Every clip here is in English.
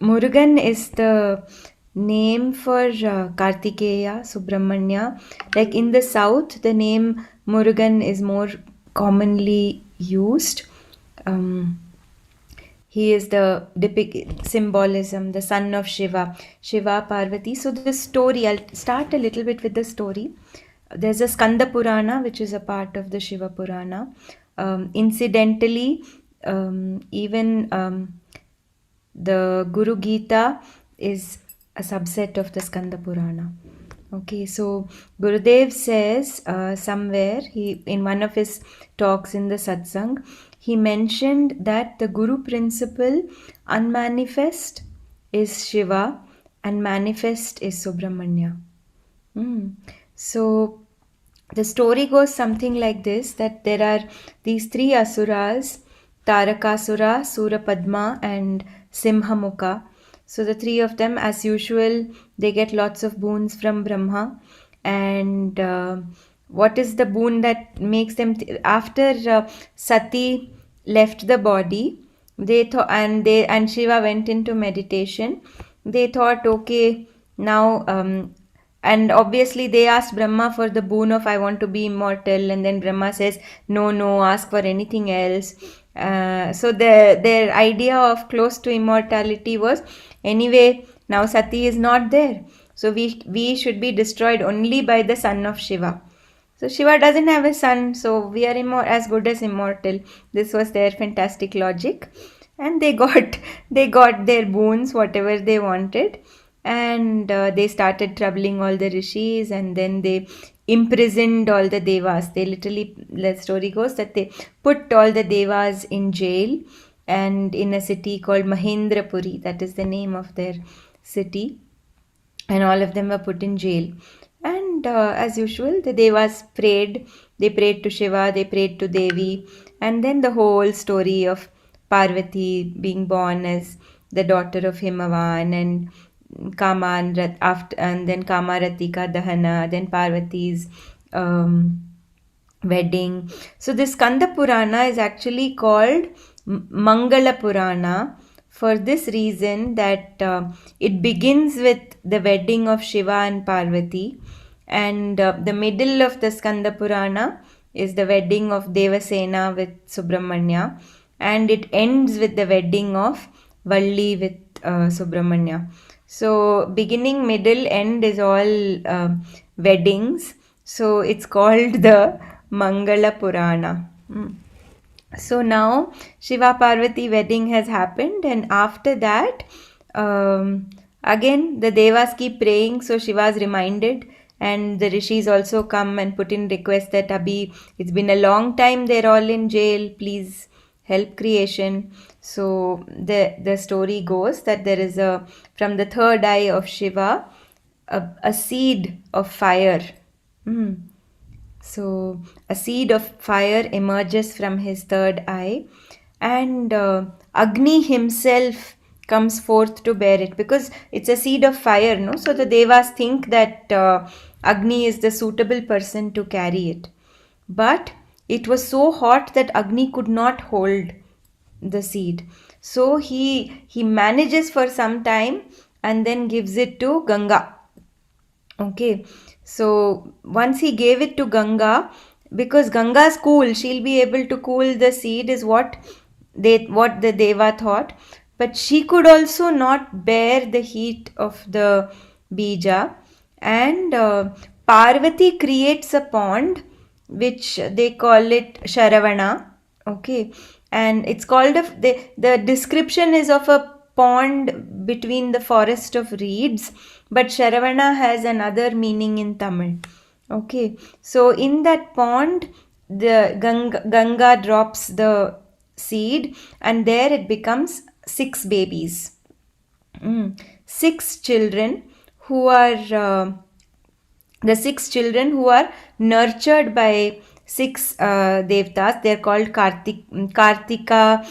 Murugan is the name for Karthikeya, Subramanya. Like in the south, the name Murugan is more commonly used. Um, he is the symbolism, the son of Shiva, Shiva Parvati. So the story, I'll start a little bit with the story. There's a Skanda Purana, which is a part of the Shiva Purana. Incidentally, even the Guru Gita is a subset of the Skanda Purana. Okay, so Gurudev says somewhere he in one of his talks in the satsang, he mentioned that the Guru principle unmanifest is Shiva and manifest is Subramanya. So the story goes something like this, that there are these three asuras, Tarakasura, Surapadma and Simhamukha. So the three of them, as usual, they get lots of boons from Brahma. And what is the boon that makes them after Sati left the body, they thought, and Shiva went into meditation. They thought, okay, now and obviously they asked Brahma for the boon of I want to be immortal, and then Brahma says no, no, ask for anything else. So their idea of close to immortality was, anyway, now Sati is not there, so we should be destroyed only by the son of Shiva. So Shiva doesn't have a son, so we are as good as immortal. This was their fantastic logic, and they got their boons, whatever they wanted, and they started troubling all the rishis, and then they imprisoned all the devas. They literally, the story goes that they put all the devas in jail, and in a city called Mahendrapuri, that is the name of their city, and all of them were put in jail. And as usual, the devas prayed. They prayed to Shiva, they prayed to Devi, and then the whole story of Parvati being born as the daughter of Himavan, and and then Kamaratika Dahana, then Parvati's um, wedding. So this Skanda Purana is actually called Mangala Purana for this reason, that it begins with the wedding of Shiva and Parvati, and the middle of the Skanda Purana is the wedding of Devasena with Subramanya, and it ends with the wedding of Valli with Subramanya. So beginning, middle, end is all weddings. So it's called the Mangala Purana. So now Shiva Parvati wedding has happened, and after that, again the devas keep praying. So Shiva is reminded, and the rishis also come and put in request that Abhi, it's been a long time, they're all in jail, please help creation. So the story goes that there is from the third eye of Shiva, a seed of fire. So a seed of fire emerges from his third eye, and Agni himself comes forth to bear it, because it's a seed of fire, no? So the devas think that Agni is the suitable person to carry it. But it was so hot that Agni could not hold the seed. So he manages for some time and then gives it to Ganga. Okay, so once he gave it to Ganga, because Ganga's cool, she'll be able to cool the seed, is what the Deva thought. But she could also not bear the heat of the bija, and Parvati creates a pond, which they call it Sharavana. Okay, and it's called the description is of a pond between the forest of reeds, but Sharavana has another meaning in Tamil. Okay, so in that pond, the Ganga drops the seed, and there it becomes 6 babies. 6 children who are the 6 children who are nurtured by 6 devtas. They are called Karthika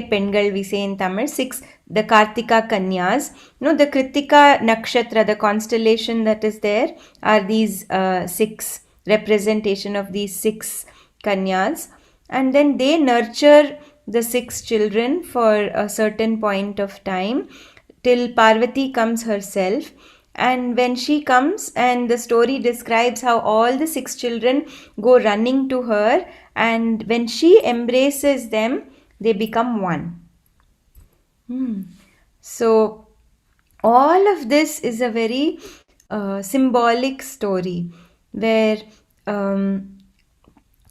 Pengal, we say in Tamil. 6, the Kartika Kanyas. No, the Kritika Nakshatra, the constellation that is there, are these 6 representation of these 6 Kanyas. And then they nurture the 6 children for a certain point of time till Parvati comes herself. And when she comes, and the story describes how all the 6 children go running to her, and when she embraces them, they become one. Hmm. So, all of this is a very symbolic story where, um,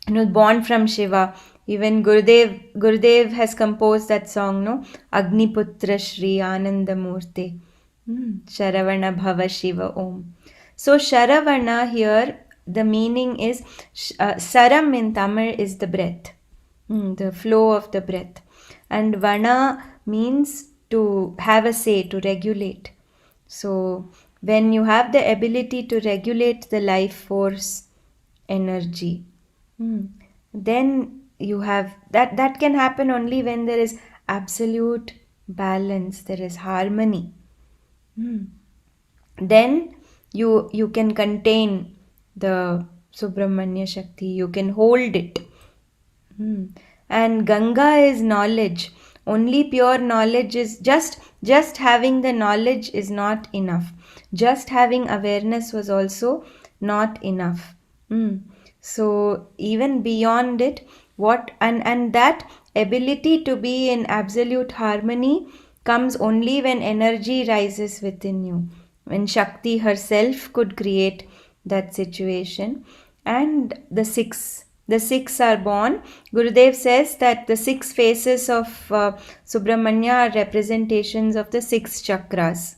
born from Shiva. Even Gurudev has composed that song, no? Agniputra Shri Anandamurti. Sharavana Bhava Shiva Om. So Sharavana here, the meaning is, Saram in Tamil is the breath, the flow of the breath. And Vana means to have a say, to regulate. So when you have the ability to regulate the life force energy, then you have that can happen only when there is absolute balance, there is harmony. Then you can contain the Subramanya Shakti, you can hold it. And Ganga is knowledge. Only pure knowledge is just having the knowledge is not enough. Just having awareness was also not enough. So even beyond it, what and that ability to be in absolute harmony comes only when energy rises within you. When Shakti herself could create that situation. And the six are born. Gurudev says that the 6 faces of Subramanya are representations of the 6 chakras.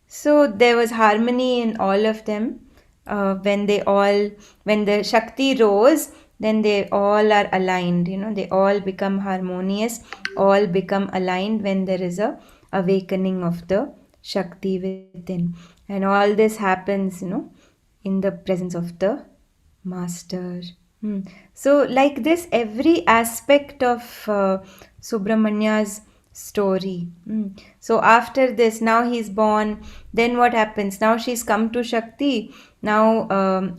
So there was harmony in all of them. When the Shakti rose, then they all are aligned. They all become harmonious, all become aligned when there is a awakening of the Shakti within. And all this happens, in the presence of the Master. So, like this, every aspect of Subramanya's story. So, after this, now he's born. Then what happens? Now she's come to Shakti. Now,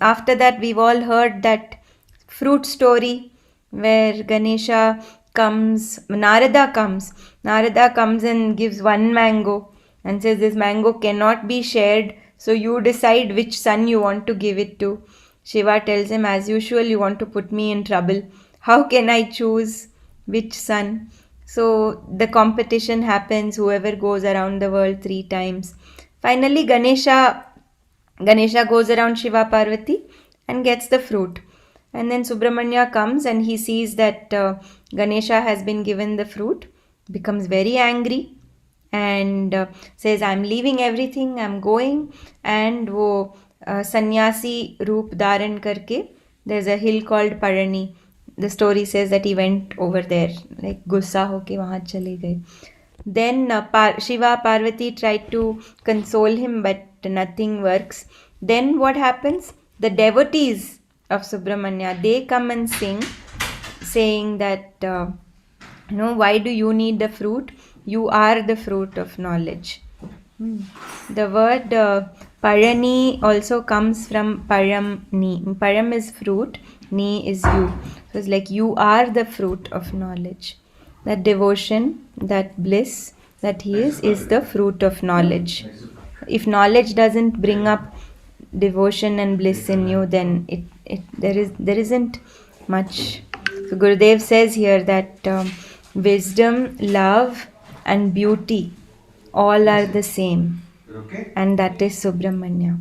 after that, we've all heard that fruit story where Ganesha comes, Narada comes and gives one mango and says, this mango cannot be shared. So, you decide which son you want to give it to. Shiva tells him, as usual, you want to put me in trouble. How can I choose which son? So the competition happens, whoever goes around the world 3 times. Finally, Ganesha goes around Shiva Parvati and gets the fruit. And then Subramanya comes and he sees that Ganesha has been given the fruit, becomes very angry and says, I'm leaving everything, I'm going. And wo sannyasi roop dharan karke, there's a hill called Parani. The story says that he went over there, like gussa hoke wahan chale gaye. Then Shiva Parvati tried to console him, but nothing works. Then what happens? The devotees of Subramanya, they come and sing, saying that, why do you need the fruit? You are the fruit of knowledge. The word Parani also comes from Param Ni. Param is fruit, Ni is you. So it's like you are the fruit of knowledge. That devotion, that bliss that he is the fruit of knowledge. If knowledge doesn't bring up devotion and bliss in you, then there isn't much. So Gurudev says here that wisdom, love, and beauty all are the same, and that is Subramanya.